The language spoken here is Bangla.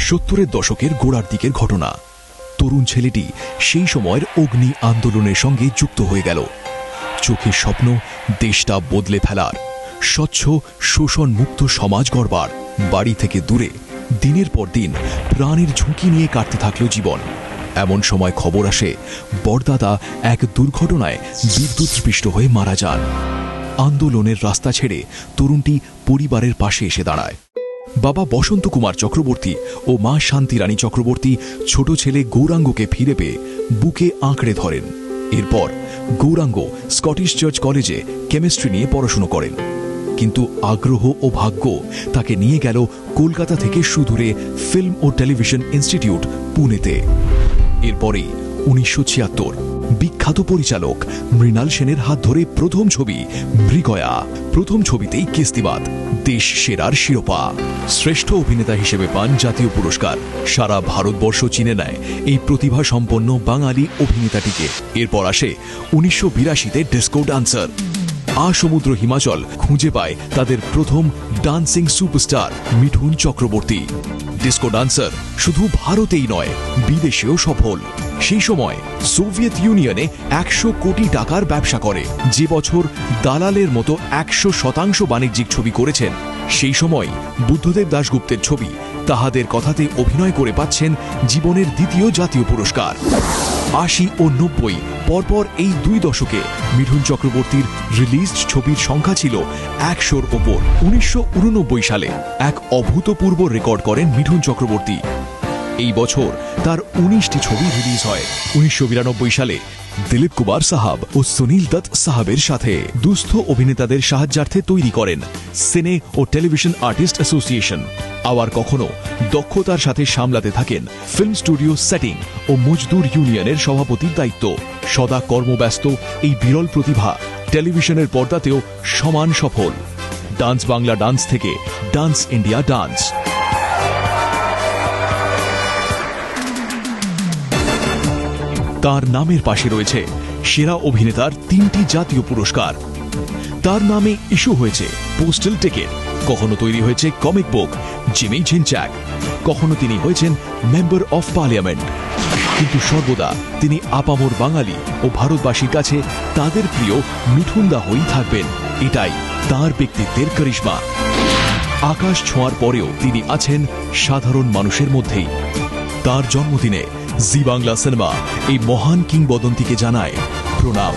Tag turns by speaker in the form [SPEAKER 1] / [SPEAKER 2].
[SPEAKER 1] 70-এর দশকের গোড়ার দিকের ঘটনা। তরুণ ছেলেটি সেই সময়ের অগ্নি আন্দোলনের সঙ্গে যুক্ত হয়ে গেল। চোখের স্বপ্ন দেশটা বদলে ফেলার, স্বচ্ছ শোষণ মুক্ত সমাজ গড়বার। বাড়ি থেকে দূরে দিনের পর দিন প্রাণের ঝুঁকি নিয়ে কাটতে থাকল জীবন। এমন সময় খবর আসে বড়দাদা এক দুর্ঘটনায় বিদ্যুৎস্পৃষ্ট হয়ে মারা যান। আন্দোলনের রাস্তা ছেড়ে তরুণটি পরিবারের পাশে এসে দাঁড়ায়। বাবা বসন্ত কুমার চক্রবর্তী ও মা শান্তিরানী চক্রবর্তী ছোট ছেলে গৌরাঙ্গকে ফিরে পেয়ে বুকে আঁকড়ে ধরেন। এরপর গৌরাঙ্গ স্কটিশ চার্চ কলেজে কেমিস্ট্রি নিয়ে পড়াশুনো করেন, কিন্তু আগ্রহ ও ভাগ্য তাকে নিয়ে গেল কলকাতা থেকে সুদূরে ফিল্ম ও টেলিভিশন ইনস্টিটিউট পুনেতে। এরপরেই 1976 বিখ্যাত পরিচালক মৃণাল সেনের হাত ধরে প্রথম ছবি মৃগয়া। প্রথম ছবিতেই কিস্তিবাদ, দেশ সেরার শিরোপা। শ্রেষ্ঠ অভিনেতা হিসেবে পান জাতীয় পুরস্কার। সারা ভারতবর্ষ চিনে নেয় এই প্রতিভা সম্পন্ন বাঙালি অভিনেতাটিকে। এরপর আসে 1982-তে ডিস্কো ডান্সার। সমুদ্র হিমাচল খুঁজে পায় তাদের প্রথম dancing superstar Mithun Chakraborty. Disco dancer শুধু ভারতেই নয়, বিদেশেও সফল। সেই সময় সোভিয়েত ইউনিয়নে 100 কোটি টাকার ব্যবসা করে। যে বছর দালালের মতো 100% বাণিজ্যিক ছবি করেছেন, সেই সময় বুদ্ধদেব দাশগুপ্তের ছবি তাহাদের কথাতে অভিনয় করে পাচ্ছেন জীবনের দ্বিতীয় জাতীয় পুরস্কার। 80 ও 90 পরপর এই 2 দশকে মিঠুন চক্রবর্তীর রিলিজড ছবির সংখ্যা ছিল 100-র ওপর। 1989 সালে এক অভূতপূর্ব রেকর্ড করেন মিঠুন চক্রবর্তী। এই বছর তার 19টি ছবি রিলিজ হয়। 1992 সালে দিলীপ কুমার সাহাব ও সুনীল দত্ত সাহাবের সাথে দুস্থ অভিনেতাদের সাহায্যার্থে তৈরি করেন সিনে ও টেলিভিশন আর্টিস্ট অ্যাসোসিয়েশন। আবার কখনো দক্ষতার সাথে সামলাতে থাকেন ফিল্ম স্টুডিও সেটিং ও মজদুর ইউনিয়নের সভাপতির দায়িত্ব। সদা কর্মব্যস্ত এই বিরল প্রতিভা টেলিভিশনের পর্দাতেও সমান সফল। ডান্স বাংলা ডান্স থেকে ডান্স ইন্ডিয়া ডান্স। তার নামের পাশে রয়েছে সেরা অভিনেতার 3টি জাতীয় পুরস্কার। তার নামে ইস্যু হয়েছে পোস্টাল টিকিট, কখনো তৈরি হয়েছে কমিক বুক জিমি ঝিনচ্যাক, কখনো তিনি হয়েছেন মেম্বার অফ পার্লামেন্ট। কিন্তু সর্বদা তিনি আপামর বাঙালি ও ভারতবাসীর কাছে তাদের প্রিয় মিঠুনদা হয়েই থাকবেন। এটাই তার ব্যক্তিত্বের করিশ্মা। আকাশ ছোঁয়ার পরেও তিনি আছেন সাধারণ মানুষের মধ্যেই। তার জন্মদিনে জি বাংলা সিনেমা এই মহান কিংবদন্তিকে জানায় প্রণাম।